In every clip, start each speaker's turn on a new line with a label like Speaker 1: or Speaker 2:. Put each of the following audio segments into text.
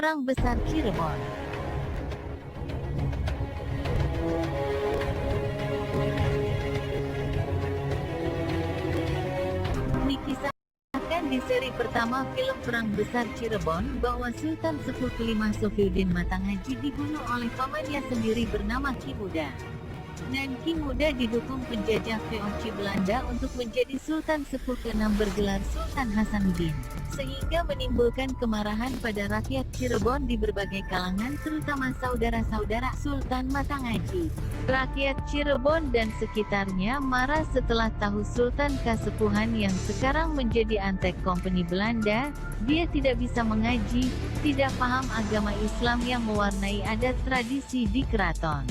Speaker 1: Orang Besar Cirebon. Dikisahkan di seri pertama film Perang Besar Cirebon bahwa Sultan Sepuh kelima Sofieddin Matangaji dibunuh oleh pamannya sendiri bernama Ki Muda. Dan Ki Muda didukung penjajah VOC Belanda untuk menjadi Sultan Sepuh ke-6 bergelar Sultan Hasanuddin, sehingga menimbulkan kemarahan pada rakyat Cirebon di berbagai kalangan, terutama saudara-saudara Sultan Matangaji. Rakyat Cirebon dan sekitarnya marah setelah tahu Sultan Kasepuhan yang sekarang menjadi antek kompeni Belanda, dia tidak bisa mengaji, tidak paham agama Islam yang mewarnai adat tradisi di keraton.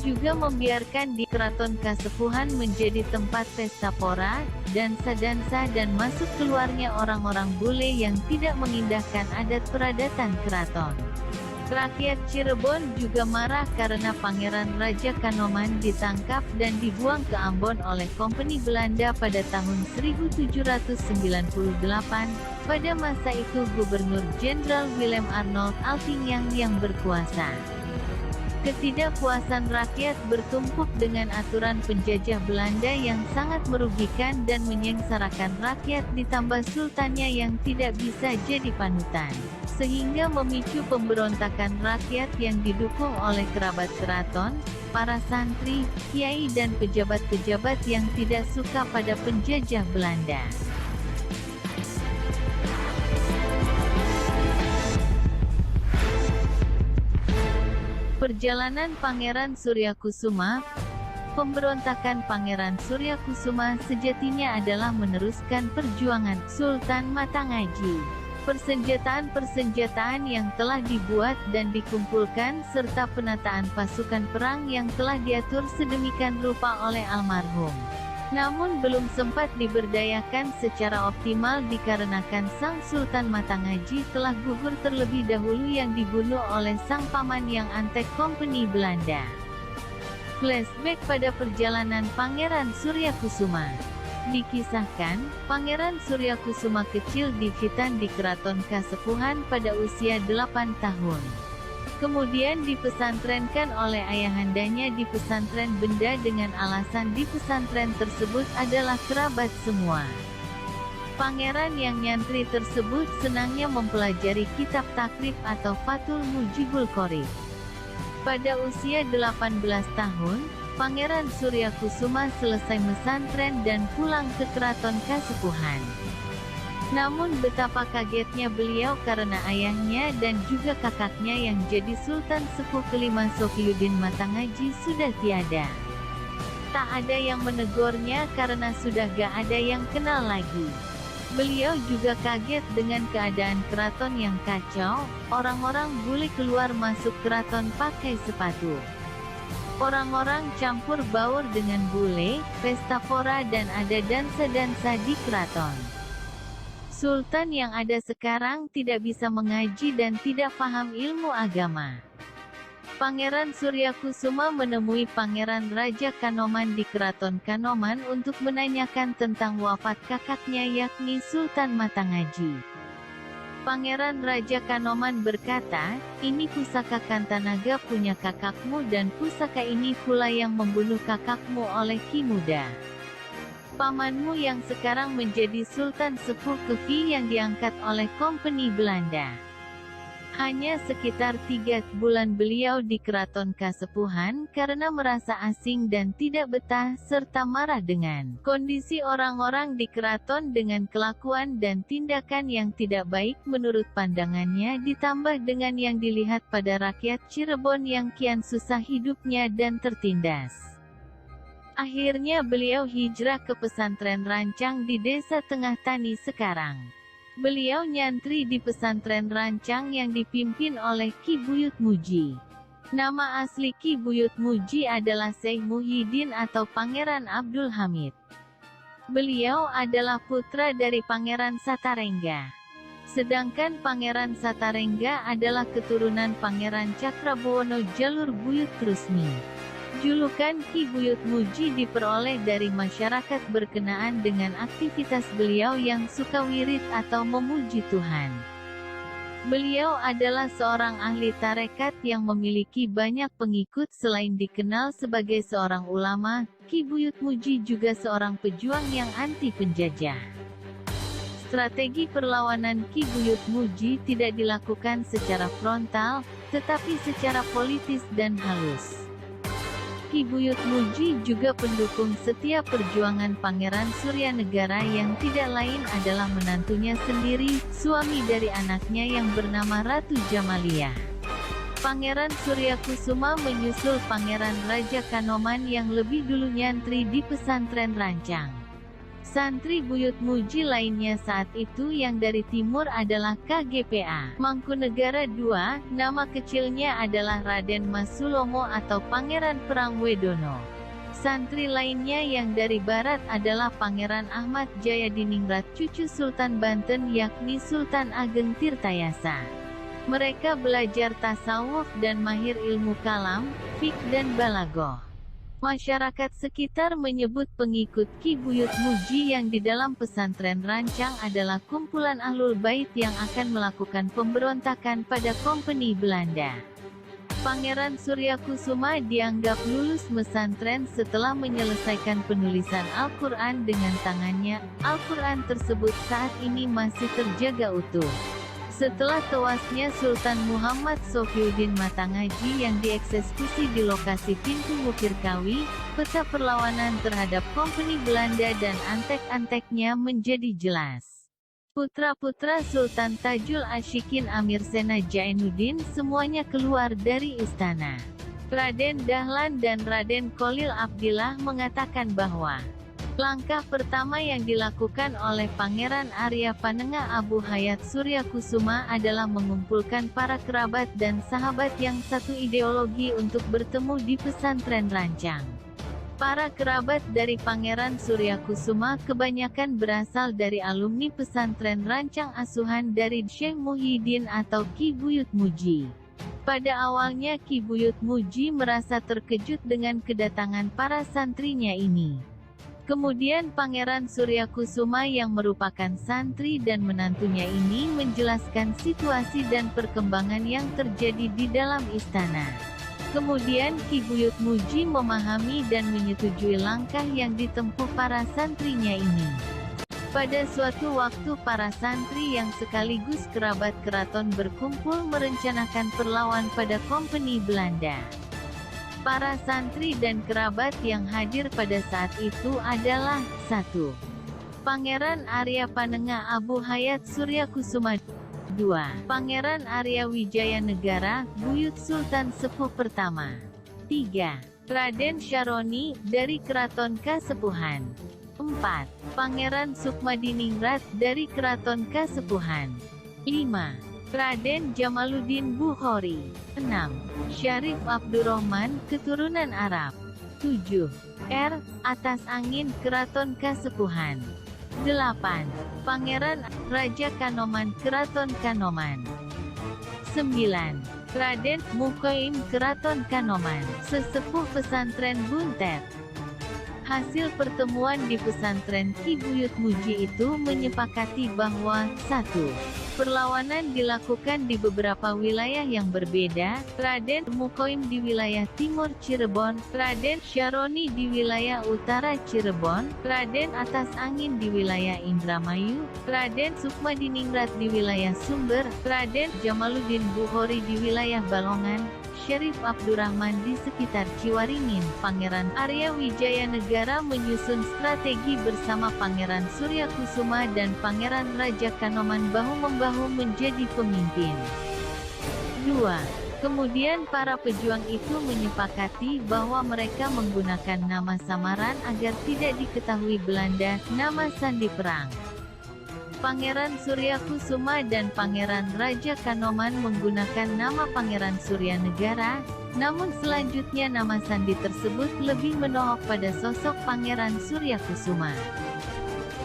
Speaker 1: Juga membiarkan di keraton Kasepuhan menjadi tempat pesta pora, dansa-dansa dan masuk keluarnya orang-orang bule yang tidak mengindahkan adat peradatan keraton. Rakyat Cirebon juga marah karena Pangeran Raja Kanoman ditangkap dan dibuang ke Ambon oleh kompeni Belanda pada tahun 1798. Pada masa itu Gubernur Jenderal Willem Arnold Altingyang yang berkuasa. Ketidakpuasan rakyat bertumpuk dengan aturan penjajah Belanda yang sangat merugikan dan menyengsarakan rakyat, ditambah sultannya yang tidak bisa jadi panutan, sehingga memicu pemberontakan rakyat yang didukung oleh kerabat keraton, para santri, kiai dan pejabat-pejabat yang tidak suka pada penjajah Belanda. Perjalanan Pangeran Suryakusuma. Pemberontakan Pangeran Suryakusuma sejatinya adalah meneruskan perjuangan Sultan Matangaji. Persenjataan-persenjataan yang telah dibuat dan dikumpulkan serta penataan pasukan perang yang telah diatur sedemikian rupa oleh almarhum, namun belum sempat diberdayakan secara optimal dikarenakan Sang Sultan Matangaji telah gugur terlebih dahulu yang dibunuh oleh sang paman yang antek kompeni Belanda. Flashback pada perjalanan Pangeran Suryakusuma. Dikisahkan, Pangeran Suryakusuma kecil dikitan di Keraton Kasepuhan pada usia 8 tahun. Kemudian dipesantrenkan oleh ayahandanya di pesantren Benda dengan alasan di pesantren tersebut adalah kerabat semua. Pangeran yang nyantri tersebut senangnya mempelajari kitab takrib atau Fathul Mujibul Qorib. Pada usia 18 tahun, Pangeran Suryakusuma selesai mesantren dan pulang ke Keraton Kasepuhan. Namun betapa kagetnya beliau karena ayahnya dan juga kakaknya yang jadi Sultan Sepuh kelima Sofieddin Matangaji sudah tiada. Tak ada yang menegurnya karena sudah gak ada yang kenal lagi. Beliau juga kaget dengan keadaan keraton yang kacau, orang-orang bule keluar masuk keraton pakai sepatu. Orang-orang campur baur dengan bule, pesta pora dan ada dansa-dansa di keraton. Sultan yang ada sekarang tidak bisa mengaji dan tidak paham ilmu agama. Pangeran Suryakusuma menemui Pangeran Raja Kanoman di Keraton Kanoman untuk menanyakan tentang wafat kakaknya yakni Sultan Matangaji. Pangeran Raja Kanoman berkata, "Ini pusaka Kantanaga punya kakakmu dan pusaka ini pula yang membunuh kakakmu oleh Ki Muda. Pamanmu yang sekarang menjadi Sultan Sepuh Kefi yang diangkat oleh kompeni Belanda." Hanya sekitar 3 bulan beliau di Keraton Kasepuhan karena merasa asing dan tidak betah serta marah dengan kondisi orang-orang di keraton dengan kelakuan dan tindakan yang tidak baik menurut pandangannya, ditambah dengan yang dilihat pada rakyat Cirebon yang kian susah hidupnya dan tertindas. Akhirnya beliau hijrah ke pesantren Rancang di Desa Tengah Tani sekarang. Beliau nyantri di pesantren Rancang yang dipimpin oleh Ki Buyut Muji. Nama asli Ki Buyut Muji adalah Syekh Muhyiddin atau Pangeran Abdul Hamid. Beliau adalah putra dari Pangeran Satarengga. Sedangkan Pangeran Satarengga adalah keturunan Pangeran Cakrabuwono jalur Buyut Trusmi. Julukan Ki Buyut Muji diperoleh dari masyarakat berkenaan dengan aktivitas beliau yang suka wirid atau memuji Tuhan. Beliau adalah seorang ahli tarekat yang memiliki banyak pengikut. Selain dikenal sebagai seorang ulama, Ki Buyut Muji juga seorang pejuang yang anti penjajah. Strategi perlawanan Ki Buyut Muji tidak dilakukan secara frontal, tetapi secara politis dan halus. Ki Buyut Muji juga pendukung setia perjuangan Pangeran Suryanegara yang tidak lain adalah menantunya sendiri, suami dari anaknya yang bernama Ratu Jamaliah. Pangeran Suryakusuma menyusul Pangeran Raja Kanoman yang lebih dulu nyantri di pesantren Rancang. Santri Buyut Muji lainnya saat itu yang dari timur adalah KGPA Mangkunegara II, nama kecilnya adalah Raden Mas Sulomo atau Pangeran Prangwedono. Santri lainnya yang dari barat adalah Pangeran Ahmad Jayadiningrat cucu Sultan Banten yakni Sultan Ageng Tirtayasa. Mereka belajar tasawuf dan mahir ilmu kalam, fiqh dan balaghah. Masyarakat sekitar menyebut pengikut Ki Buyut Muji yang di dalam pesantren Rancang adalah kumpulan Ahlul Bait yang akan melakukan pemberontakan pada Kompeni Belanda. Pangeran Suryakusuma dianggap lulus pesantren setelah menyelesaikan penulisan Al-Quran dengan tangannya. Al-Quran tersebut saat ini masih terjaga utuh. Setelah tewasnya Sultan Muhammad Sofiuddin Matangaji yang dieksekusi di lokasi Pintu Mukirkawi, peta perlawanan terhadap Kompeni Belanda dan antek-anteknya menjadi jelas. Putra-putra Sultan Tajul Ashikin Amir Sena Jainuddin semuanya keluar dari istana. Raden Dahlan dan Raden Khalil Abdillah mengatakan bahwa langkah pertama yang dilakukan oleh Pangeran Arya Panengah Abu Hayat Suryakusuma adalah mengumpulkan para kerabat dan sahabat yang satu ideologi untuk bertemu di pesantren Rancang. Para kerabat dari Pangeran Suryakusuma kebanyakan berasal dari alumni pesantren Rancang asuhan dari Syekh Muhyiddin atau Ki Buyut Muji. Pada awalnya Ki Buyut Muji merasa terkejut dengan kedatangan para santrinya ini. Kemudian Pangeran Suryakusuma yang merupakan santri dan menantunya ini menjelaskan situasi dan perkembangan yang terjadi di dalam istana. Kemudian Ki Buyut Muji memahami dan menyetujui langkah yang ditempuh para santrinya ini. Pada suatu waktu para santri yang sekaligus kerabat keraton berkumpul merencanakan perlawan pada Kompeni Belanda. Para santri dan kerabat yang hadir pada saat itu adalah 1. Pangeran Arya Panengah Abu Hayat Suryakusuma 2. Pangeran Arya Wijayanegara, Buyut Sultan Sepuh Pertama 3. Raden Syaroni, dari Keraton Kasepuhan 4. Pangeran Sukmadiningrat, dari Keraton Kasepuhan 5. Raden Jamaluddin Bukhari 6. Syarif Abdurrahman, keturunan Arab 7. Atas Angin Keraton Kasepuhan 8. Pangeran Raja Kanoman Keraton Kanoman 9. Raden Mukoim Keraton Kanoman, Sesepuh Pesantren Buntet. Hasil pertemuan di pesantren Ki Buyut Muji itu menyepakati bahwa 1. Perlawanan dilakukan di beberapa wilayah yang berbeda, Raden Mukoim di wilayah timur Cirebon, Raden Syaroni di wilayah utara Cirebon, Raden Atas Angin di wilayah Indramayu, Raden Sukmadiningrat di wilayah Sumber, Raden Jamaluddin Bukhari di wilayah Balongan, Syarif Abdurrahman di sekitar Ciwaringin. Pangeran Arya Wijayanegara menyusun strategi bersama Pangeran Suryakusuma dan Pangeran Raja Kanoman bahu-membahu menjadi pemimpin. 2. Kemudian para pejuang itu menyepakati bahwa mereka menggunakan nama samaran agar tidak diketahui Belanda, nama sandi perang. Pangeran Suryakusuma dan Pangeran Raja Kanoman menggunakan nama Pangeran Suryanegara, namun selanjutnya nama sandi tersebut lebih menohok pada sosok Pangeran Suryakusuma.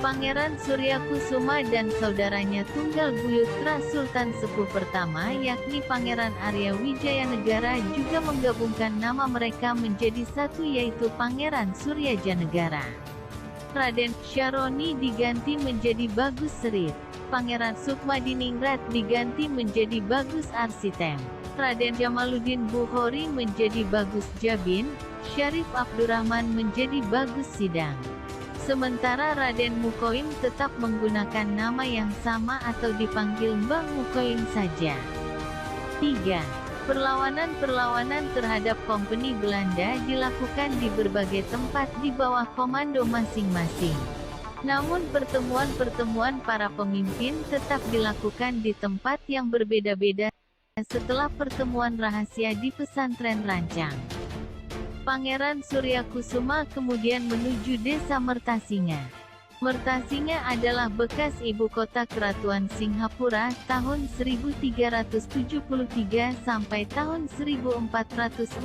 Speaker 1: Pangeran Suryakusuma dan saudaranya tunggal Buyutra Sultan Sepuh Pertama yakni Pangeran Arya Wijayanegara juga menggabungkan nama mereka menjadi satu yaitu Pangeran Suryajanegara. Raden Syaroni diganti menjadi Bagus Serit. Pangeran Sukmadiningrat diganti menjadi Bagus Arsitem. Raden Jamaluddin Bukhori menjadi Bagus Jabin. Syarif Abdurrahman menjadi Bagus Sidang. Sementara Raden Mukoim tetap menggunakan nama yang sama atau dipanggil Mbah Mukoim saja. 3. Perlawanan-perlawanan terhadap Kompeni Belanda dilakukan di berbagai tempat di bawah komando masing-masing. Namun pertemuan-pertemuan para pemimpin tetap dilakukan di tempat yang berbeda-beda setelah pertemuan rahasia di pesantren Rancang. Pangeran Suryakusuma kemudian menuju desa Mertasinga. Mertasinga adalah bekas ibu kota Kerajaan Singhapura tahun 1373 sampai tahun 1445.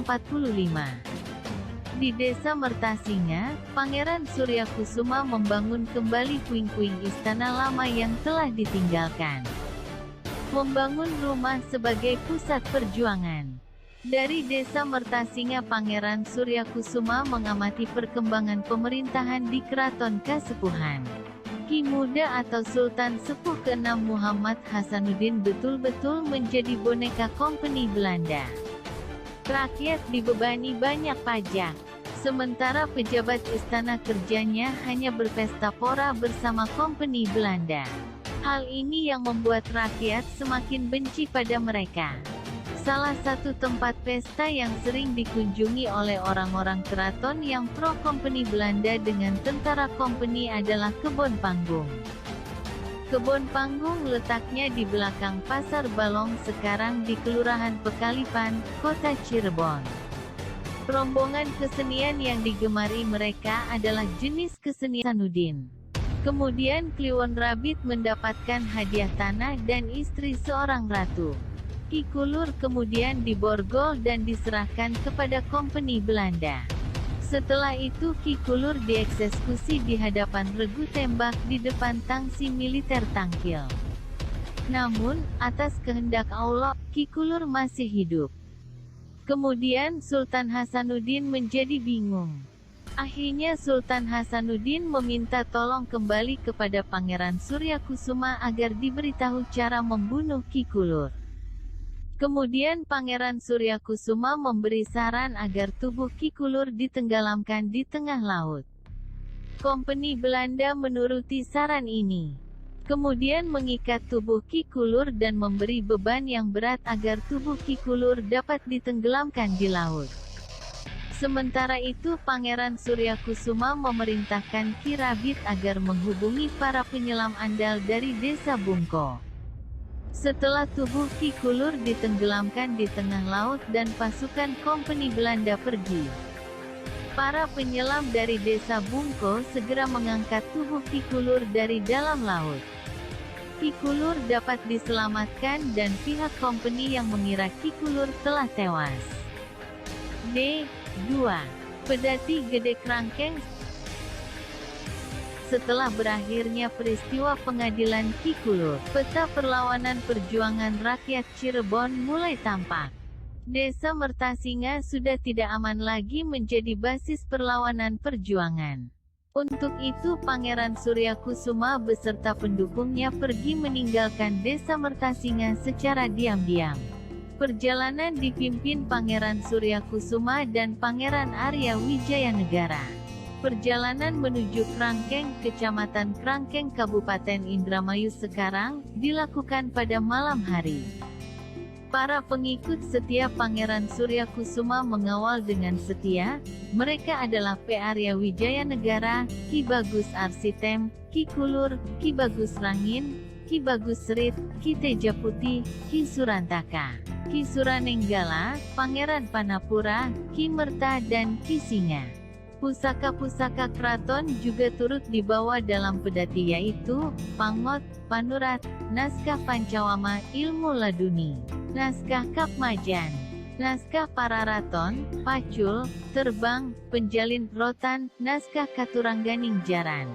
Speaker 1: Di desa Mertasinga, Pangeran Suryakusuma membangun kembali puing-puing istana lama yang telah ditinggalkan. Membangun rumah sebagai pusat perjuangan. Dari desa Mertasinga, Pangeran Suryakusuma mengamati perkembangan pemerintahan di Keraton Kasepuhan. Ki Muda atau Sultan Sepuh ke-6 Muhammad Hasanuddin betul-betul menjadi boneka Kompeni Belanda. Rakyat dibebani banyak pajak, sementara pejabat istana kerjanya hanya berpesta pora bersama Kompeni Belanda. Hal ini yang membuat rakyat semakin benci pada mereka. Salah satu tempat pesta yang sering dikunjungi oleh orang-orang keraton yang pro Kompeni Belanda dengan tentara Kompeni adalah Kebon Panggung. Kebon Panggung letaknya di belakang Pasar Balong sekarang di Kelurahan Pekalipan, Kota Cirebon. Rombongan kesenian yang digemari mereka adalah jenis kesenian Hasanuddin. Kemudian Kliwon Rabit mendapatkan hadiah tanah dan istri seorang ratu. Ki Kulur kemudian diborgol dan diserahkan kepada Kompeni Belanda. Setelah itu Ki Kulur dieksekusi di hadapan regu tembak di depan tangsi militer Tangkil. Namun, atas kehendak Allah, Ki Kulur masih hidup. Kemudian Sultan Hasanuddin menjadi bingung. Akhirnya Sultan Hasanuddin meminta tolong kembali kepada Pangeran Suryakusuma agar diberitahu cara membunuh Ki Kulur. Kemudian Pangeran Suryakusuma memberi saran agar tubuh Ki Kulur ditenggelamkan di tengah laut. Kompeni Belanda menuruti saran ini. Kemudian mengikat tubuh Ki Kulur dan memberi beban yang berat agar tubuh Ki Kulur dapat ditenggelamkan di laut. Sementara itu Pangeran Suryakusuma memerintahkan Ki Rabit agar menghubungi para penyelam andal dari desa Bungko. Setelah tubuh Ki Kulur ditenggelamkan di tengah laut dan pasukan Kompeni Belanda pergi, para penyelam dari desa Bungko segera mengangkat tubuh Ki Kulur dari dalam laut. Ki Kulur dapat diselamatkan dan pihak Kompeni yang mengira Ki Kulur telah tewas. D2. Pedati Gede Krangkeng. Setelah berakhirnya peristiwa pengadilan Ki Kulur, peta perlawanan perjuangan rakyat Cirebon mulai tampak. Desa Mertasinga sudah tidak aman lagi menjadi basis perlawanan perjuangan. Untuk itu Pangeran Suryakusuma beserta pendukungnya pergi meninggalkan desa Mertasinga secara diam-diam. Perjalanan dipimpin Pangeran Suryakusuma dan Pangeran Arya Wijayanegara. Perjalanan menuju Krangkeng, Kecamatan Krangkeng, Kabupaten Indramayu sekarang, dilakukan pada malam hari. Para pengikut setia Pangeran Suryakusuma mengawal dengan setia. Mereka adalah P. Arya Wijayanegara, Ki Bagus Arsitem, Ki Kulur, Ki Bagus Rangin, Ki Bagus Serit, Ki Teja Putih, Ki Surantaka, Ki Suranenggala, Pangeran Panapura, Ki Merta dan Ki Singa. Pusaka-pusaka keraton juga turut dibawa dalam pedati yaitu, Pangot, Panurat, Naskah Pancawama, Ilmu Laduni, Naskah Kapmajan, Naskah Pararaton, Pacul, Terbang, Penjalin Rotan, Naskah Katurangganing Jaran.